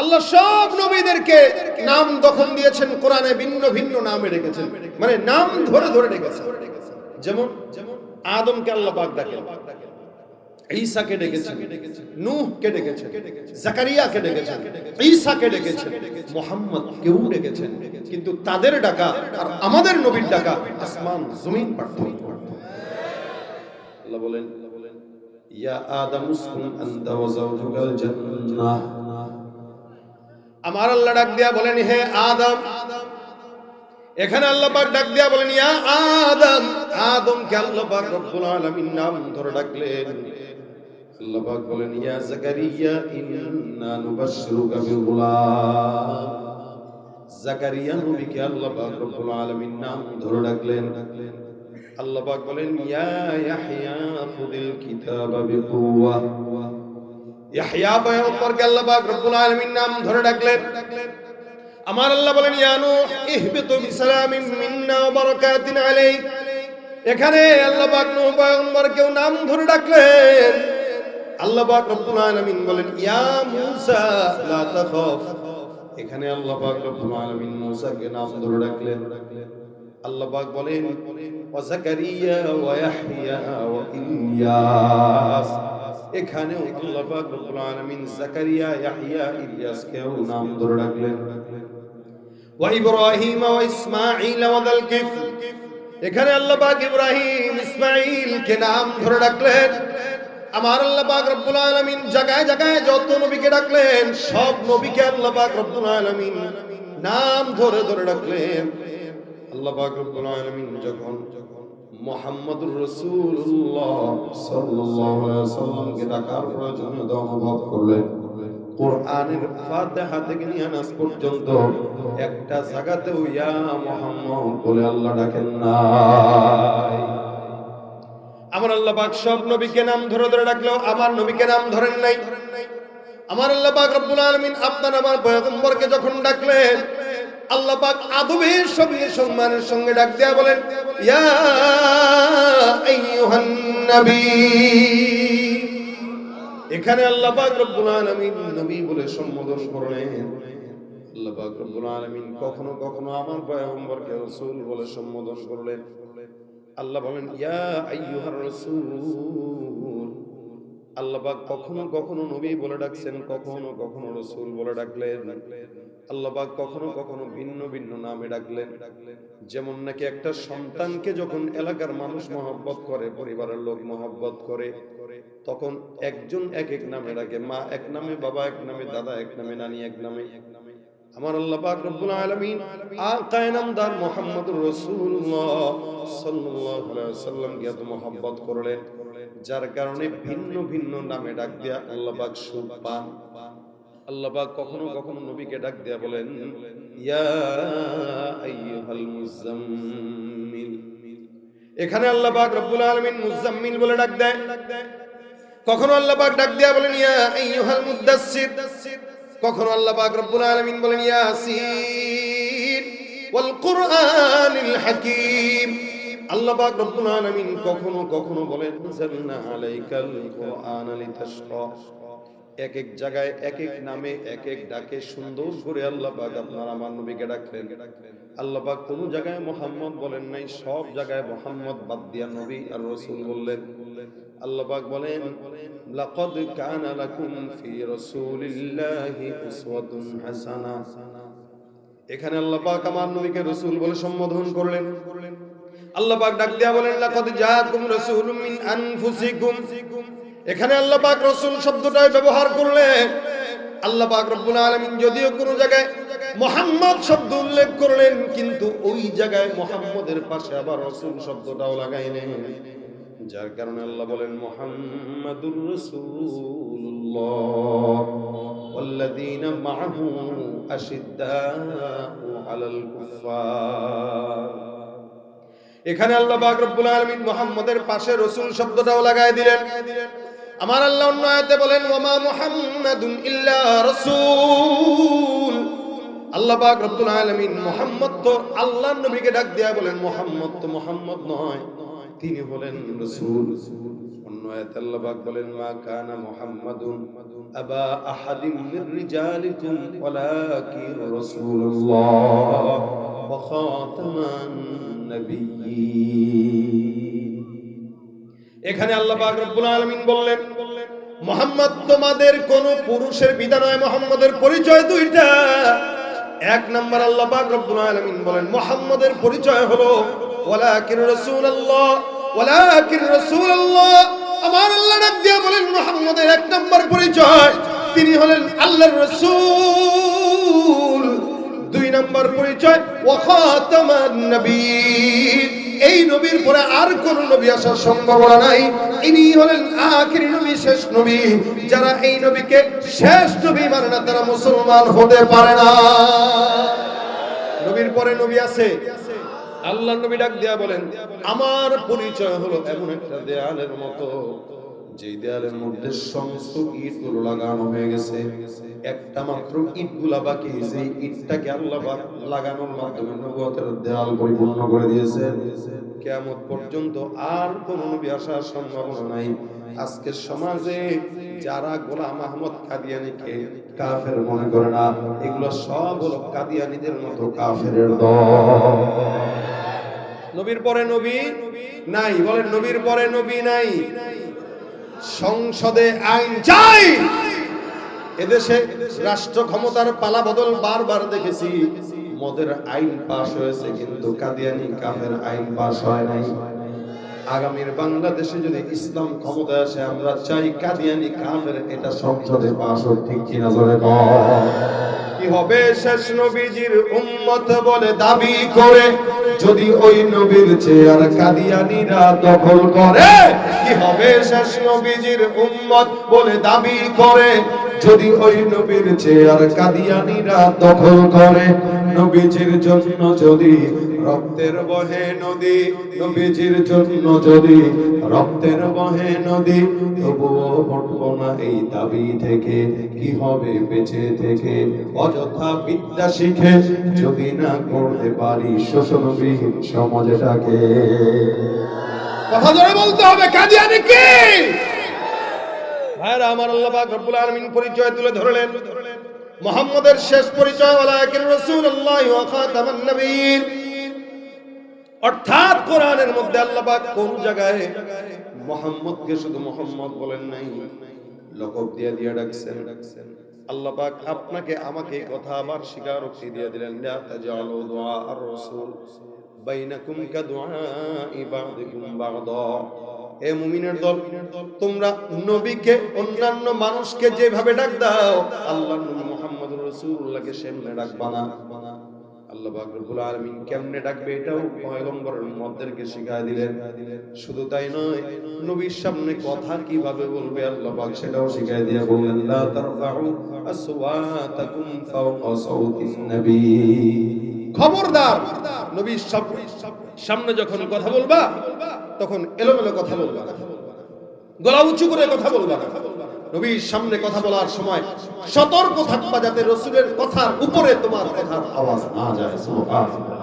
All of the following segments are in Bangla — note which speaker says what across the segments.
Speaker 1: আল্লাহ সব নবীদেরকে নাম যখন দিয়েছেন কোরআনে ভিন্ন ভিন্ন নামে রেখেছেন, মানে নাম ধরে ধরে রেখেছেন। যেমন আদমকে আল্লাহ পাক ডাকেন, ঈসাকে ডেকেছেন, নূহকে ডেকেছেন, জাকারিয়াকে ডেকেছেন, ঈসাকে ডেকেছেন, মুহাম্মদকেও ডেকেছেন। কিন্তু তাদের ডাকা আর আমাদের নবীর ডাকা আসমান জমিন পার্থক্য। আল্লাহ বলেন, ইয়া আদম উসকুন আনতা ওয়া যাওজুকাল জান্নাহ। আমার আল্লাহ ডাক দিয়া বলেন, হে আদম। এখানে আল্লাহ পাক ডাক দিয়া বলেন, ইয়া আদম। আদমকে আল্লাহ পাক রব্বুল আলামিন নাম ধরে ডাকলেন। আল্লাহ পাক বলেন, ইয়া জাকারিয়া ইন্না নুবাশশিরুকা বিগুলাম। জাকারিয়া নবীকে আল্লাহ পাক রব্বুল আলামিন নাম ধরে ডাকলেন। আল্লাহ পাক বলেন, ইয়া ইয়াহইয়া খুযিল কিতাবা বিকুওয়া। ইয়াহইয়া পয়গম্বরকে আল্লাহ পাক রব্বুল আলামিন নাম ধরে ডাকলেন। আমার আল্লাহ বলেন, ইয়া নূহ ইহবিতু বিসালামিন মিন্না ওয়া বারাকাতিন আলাইক। এখানে আল্লাহ পাক নূহ পয়গম্বরকেও নাম ধরে ডাকলেন। আল্লাহ পাক রব্বুল আলামিন বলেন, ইয়া মূসা লা তাখাফ। এখানে আল্লাহ পাক রব্বুল আলামিন মূসাকে নাম ধরে ডাকলেন। আল্লাহ পাক বলেন, ওয়া জাকারিয়া ওয়া ইয়াহইয়া ওয়া ইলিয়াস। এখানেও আল্লাহ পাক রব্বুল আলামিন জাকারিয়া, ইয়াহইয়া, ইলিয়াসকেও নাম ধরে ডাকলেন। ওয়া ইব্রাহিম ওয়া ইসমাঈল ওয়া যাল কিফল। এখানে আল্লাহ পাক ইব্রাহিম, ইসমাঈলকে নাম ধরে ডাকলেন। আমার আল্লাহ পাক রব্বুল আলামিন জায়গায় জায়গায় যত নবীকে ডাকলেন, সব নবীকে আল্লাহ পাক রব্বুল আলামিন নাম ধরে ধরে ডাকলেন। আল্লাহ পাক রব্বুল আলামিন যখন মুহাম্মদুর রাসূলুল্লাহ সাল্লাল্লাহু আলাইহি ওয়াসাল্লামকে ডাকার প্রয়োজনীয়তা অনুভব করলেন, কোরআনের ফাতিহা থেকে নিয়ে নাস পর্যন্ত একটা জায়গাতেও ইয়া মুহাম্মদ বলে আল্লাহ ডাকেন না। আমার আল্লাহ পাক সব নবীকে নাম ধরে ধরে ডাকলেও আমার নবীকে নাম ধরেন নাই। আমার আল্লাহ পাক রব্বুল আলামিন আপনার আমার পয়গম্বরকে যখন ডাকলেন, আল্লাহ পাক আদবের সঙ্গে সম্মানের সঙ্গে ডাক দেয়া বলেন, ইয়া আইয়ুহান নবী। এখানে আল্লাহ পাক রব্বুল আলামিন নবী বলে সম্বোধন করলেন। আল্লাহ পাক রব্বুল আলামিন কখনো কখনো আমার পয়গম্বরকে রাসূল বলে সম্বোধন করলেন। আল্লাহ বলেন, ইয়া আইয়ুহার রাসূল। আল্লাহ পাক কখনো কখনো নবী বলে ডাকছেন, কখনো কখনো রাসূল বলে ডাকলেন। আল্লাহ পাক কখনো কখনো ভিন্ন ভিন্ন নামে ডাকলেন। যেমন নাকি একটা সন্তানকে যখন এলাকার মানুষ মহব্বত করে, পরিবারের লোক মহব্বত করে, তখন একজন এক এক নামে ডাকে। মা এক নামে, বাবা এক নামে, দাদা এক নামে, নানি এক নামে। আমার আল্লাহ পাক রব্বুল আলামিন আকায়ে নামদার মুহাম্মদুর রাসূলুল্লাহ সাল্লাল্লাহু আলাইহি ওয়াসাল্লামকে এত মহব্বত করলেন, যার কারণে ভিন্ন ভিন্ন নামে ডাক দেয়া আল্লাহ পাক সুখ পান। আল্লাহ পাক কখনো কখনো নবীকে ডাক দেয়া বলেন, ইয়া আইয়ুহাল মুজাম্মিল। এখানে আল্লাহ পাক রব্বুল আলামিন মুজাম্মিল বলে ডাক দেয়। কখনো আল্লাহ পাক ডাক দেয়া বলেন, ইয়া আইয়ুহাল মুদাসসির। কখনো আল্লাহ পাক রব্বুল আলামিন বলেন, ইয়াসিন ওয়াল কুরআনিল হাকীম। আল্লাহ পাক রব্বুল আলামিন কখনো কখনো বলেন, জান্না আলাইকাল কুরআনা লিতাশকা। এক এক জায়গায় এক এক নামে এক এক ডাকে সুন্দর করে আল্লাহ পাক আপনার আমার নবীকে ডাকলেন। আল্লাহ পাক কোন জায়গায় মুহাম্মদ বলেন নাই, সব জায়গায় মুহাম্মদ বাদ দিয়া নবী আর রাসূল বললেন। আল্লাহ পাক বলেন, লাকাদ কানা লাকুম ফি রাসূলিল্লাহি উসওয়াতুন হাসানাহ। এখানে আল্লাহ পাক আমার নবীকে রাসূল বলে সম্বোধন করলেন। আল্লাহ পাক ডাক দিয়া বলেন, লাকাদ জাআকুম রাসূলুম মিন আনফুসিকুম। এখানে আল্লাহ পাক রাসূল শব্দটাই ব্যবহার করলেন। আল্লাহ পাক রব্বুল আলামিন যদিও কোন জায়গায় মুহাম্মদ শব্দ উল্লেখ করলেন, কিন্তু ওই জায়গায় মুহাম্মদের পাশে আবার রাসূল শব্দটাও লাগাইলেন, যার কারণে আল্লাহ বলেন, মুহাম্মাদুর রাসূলুল্লাহ ওয়াল্লাযীনা মাআহু আশিদ্দাউ আলাল কুফফার। এখানে আল্লাহ পাক রব্বুল আলামিন মুহাম্মদের পাশে রাসূল শব্দটাও লাগায় দিলেন। আমার আল্লাহ অন্য আয়াতে বলেন, ওয়ামা মুহাম্মাদুন ইল্লা রাসূল। আল্লাহ পাক রব্বুল আলামিন মুহাম্মদ তো আল্লাহর নবীকে ডাক দিয়া বলেন, মুহাম্মদ তো মুহাম্মদ নয়, তিনি হলেন রাসূল। অন্য আয়াতে আল্লাহ পাক বলেন মা কানা মুহাম্মাদুন আবা আহাদিম মির রিজালিকুম ওয়ালাকিন রাসূলুল্লাহ ওয়া খাতামান নাবিয়্যিন। এখানে আল্লাহ পাক রব্বুল আলামিন বললেন মুহাম্মদ তোমাদের কোন পুরুষের বিধা নয়, মুহাম্মাদের পরিচয় দুইটা। এক নাম্বার আল্লাহ পাক রব্বুল আলামিন বলেন মুহাম্মাদের পরিচয় হলো ওয়ালাকিন রাসূলুল্লাহ, ওয়ালাকিন রাসূলুল্লাহ। আমার আল্লাহ ডাক দিয়ে বলেন মুহাম্মাদের এক নাম্বার পরিচয় তিনি হলেন আল্লাহর রাসূল। দুই নাম্বার পরিচয় ওয়া খাতামান নবিয়্যিন, এই নবীর পরে আর কোন নবী আসার সম্ভাবনা নাই। ইনি হলেন আখিরি নবী, শেষ নবী। যারা এই নবীকে শেষ নবী মানে না তারা মুসলমান হতে পারে না। নবীর পরে নবী আছে। আল্লাহর নবী ডাক দিয়া বলেন আমার পরিচয় হলো এমন একটা দেয়ালের মতো, যে দেয়ালের মধ্যে সমস্ত ইটগুলো লাগানো হয়ে গেছে, একটা মাত্র ইটগুলা বাকি। যে ইটটাকে আল্লাহ লাগানোর মাধ্যমে নবুয়তের দেয়াল পরিপূর্ণ করে দিয়েছেন। কিয়ামত পর্যন্ত আর কোন নবী আসার সম্ভাবনা নাই। আজকের সমাজে যারা গোলাম আহমদ কাদিয়ানীকে কাফের মনে করে না, এগুলো সব হলো কাদিয়ানীদের মতো কাফেরের দল। নবীর পরে নবী নাই, বলেন নবীর পরে নবী নাই। সংসদে আইন চাই। এদেশে রাষ্ট্র ক্ষমতার পালা বদল বারবার দেখেছি। মদের আইন পাশ হয়েছে কিন্তু কাদিয়ানী কাফের আইন পাশ হয় নাই। আগামীর বাংলাদেশে যদি ইসলাম ক্ষমতায় আসে আমরা চাই কাদিয়ানী কাফের এটা সংসদে পাশ হোক, ঠিক কিনা বলে কি হবে? শেষ নবীজির উম্মত বলে দাবি করে যদি ওই নবীর চেয়ার কাদিয়ানীরা দখল করে। কি হবে? শেষ নবীজির উম্মত বলে দাবি করে যদি ওই নবীর চেয়ার কাদিয়ানীরা দখল করে। নবীজির জন্য যদি রক্তের বহে নদী, নবীজির জন্য যদি রক্তের বহে নদী, তবুও হটবো না এই দাবি থেকে। কি হবে বেঁচে থেকে? অযথা বিদ্যা শিখে যদি না করতে পারি শোষণবিহীন সমাজটাকে। কথা জোরে বলতে হবে কাদিয়ানী কি? ভাইরা আমার, আল্লাহ পাক রব্বুল আলামিন পরিচয় তুলে ধরলেন। মুহাম্মাদের শেষ পরিচয় ওয়ালাকিন রাসূলুল্লাহ ওয়া খাতামান নবিয়্যিন। অর্থাৎ কোরআনের মধ্যে আল্লাহ পাক কোন জায়গায় মুহাম্মদকে শুধু মুহাম্মদ বলেন নাই, লকব দিয়ে দিয়ে ডাকছেন। আল্লাহ পাক আপনাকে আমাকে এই কথা আবার স্বীকারোক্তি দিয়ে দিলেন লা তাজালু দুআ আর রাসূল বাইনাকুম কাদুআই বা'দিকুম বা'দা। এ মুমিনের দল, তোমরা নবীকে অন্যান্য মানুষকে যেভাবে ডাক দাও আল্লাহর নবী মুহাম্মদুর রাসূলুল্লাহকে সেমনে ডাকবা না। আল্লাহ পাক রব্বুল আলামিন কেমনে ডাকবে এটাও পয়গম্বরের উম্মতদেরকে শিখায় দিলেন। শুধু তাই নয়, নবীর সামনে কথা কিভাবে বলবে আল্লাহ পাক সেটাও শিখায় দিয়ে বললেন লা তারফাউ আসওয়াতাকুম ফাওকা সাওতিন নবী। খবরদার নবীর সামনে যখন কথা বলবা তখন এলোমেলো কথা বলবা না, গলা উঁচু করে কথা বলবা না। নবীর সামনে কথা বলার সময় সতর্ক থাকবা যাতে রাসূলের কথার উপরে তোমার কথার আওয়াজ না যায়। সুবহানাল্লাহ।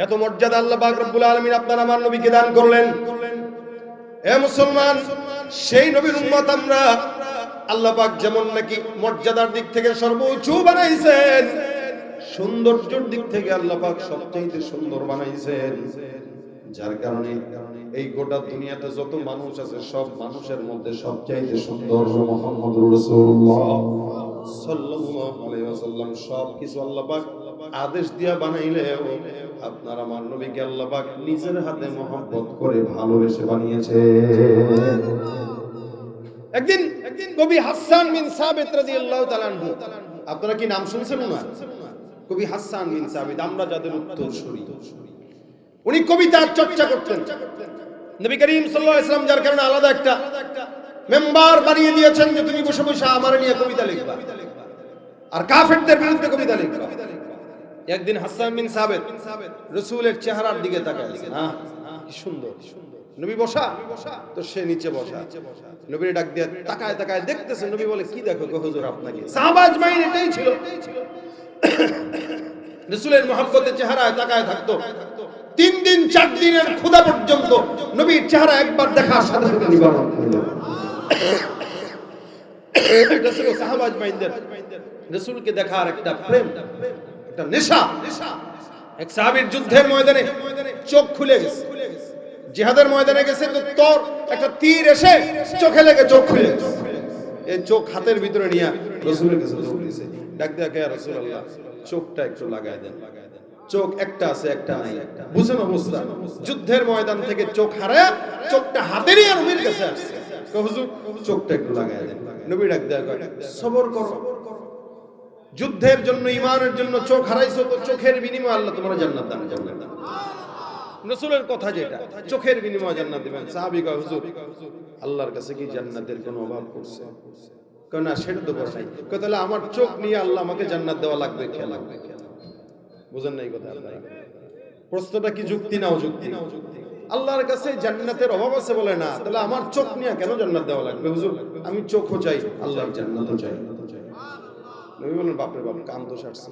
Speaker 1: এত মর্যাদা আল্লাহ পাক রব্বুল আলামিন আপনার আমার নবীকে দান করলেন। হে মুসলমান, সেই নবীর উম্মত আমরা। আল্লাহ পাক যেমন নাকি মর্যাদার দিক থেকে সর্বোচ্চ বানাইছেন, সৌন্দর্যের দিক থেকে আল্লাহ পাক সবচেয়ে সুন্দর বানাইছেন। যার কারণে এই গোটা দুনিয়াতে যত মানুষ আছে সব মানুষের মধ্যে সবচাইতে সুন্দর মুহাম্মদুর রাসূলুল্লাহ সাল্লাল্লাহু আলাইহি ওয়াসাল্লাম। সব কিছু আল্লাহ পাক আদেশ দিয়া বানাইলেও আপনার আমার নবীকে আল্লাহ পাক নিজের হাতে মহব্বত করে ভালোবেসে বানিয়েছে। একদিন কবি হাসান বিন সাবিত রাদিয়াল্লাহু তাআলা আনহু, আপনারা কি নাম শুনছেন না? কবি হাসান বিন সাবিত, আমরা যাদের উত্তরসূরি। উনি কবিতার চর্চা করতেন। নবী করিম সাল্লাল্লাহু আলাইহি ওয়াসাল্লাম যার কারণে আলাদা একটা মেম্বার বানিয়ে দিয়েছেন যে তুমি বসে বসে আমার নিয়ে কবিতা লিখবা আর কাফেরদের বিরুদ্ধে কবিতা লিখবা। একদিন হাসান বিন সাবিত রাসূলের চেহারার দিকে তাকায়, কি সুন্দর নবী বসা, তো সে নিচে বসা। নবীর ডাক দিয়ে তাকায় তাকায় দেখতেছেন। নবী বলে কি দেখো গো হুজুর আপনাকে? সাহাবা আজমাইন এটাই ছিল। রাসূলের মহব্বতে চেহারায় তাকায় থাকতো। 3 দিন 4 দিনের ক্ষুধা পর্যন্ত নবীর চেহারা একবার দেখার সাথে সাথে নিবারণ হলো। এটা ছিল সাহাবা আজমাইনদের রাসূলকে দেখার একটা প্রেম, একটা নেশা। এক সাহাবীর যুদ্ধের ময়দানে চোখ খুলে গেছে, জিহাদের ময়দানে গেছে তো তোর একটা তীর এসে চোখে লেগে চোখ খুলে গেছে। এই চোখ হাতের ভিতরে নিয়ে রাসূলের কাছে দৌড়িয়েছে, ডাক দেয়া কে রাসূলুল্লাহ, চোখটা একটু লাগায় দেন। চোখ একটা আছে একটা নাই, বুঝেন অবস্থা। যুদ্ধের ময়দান থেকে চোখ হারায়া চোখটা হাতে নিয়ে নবীর কাছে আসছে, হুজুর চোখটা একটু লাগায় দেন। নবী ডাক দেয়া কয় সবর করো, যুদ্ধের জন্য ঈমানের জন্য চোখ হারাইছো তো চোখের বিনিময়ে আল্লাহ তোমার জান্নাত দান করবেন। রাসূলের কথা যেটা, চোখের বিনিময়ে জান্নাত দিবেন। সাহাবী কয় হুজুর আল্লাহর কাছে কি জান্নাতের কোনো অভাব পড়ছে? কয় না সেটা তো বড় নাই। কয় তাহলে আমার চোখ নিয়ে আল্লাহ আমাকে জান্নাত দেওয়া লাগবে কে লাগবে? বুঝেন নাই কথা? প্রশ্নটা কি যুক্তি না অযুক্তি? আল্লাহর কাছে জান্নাতের অভাব আছে বলে না, তাহলে আমার চোখ নিয়ে কেন জান্নাত দেওয়া লাগবে? হুজুর আমি চোখও চাই, আল্লাহর জান্নাতও চাই। নবী বলেন বাপরে বাপ, কান তো সারছে।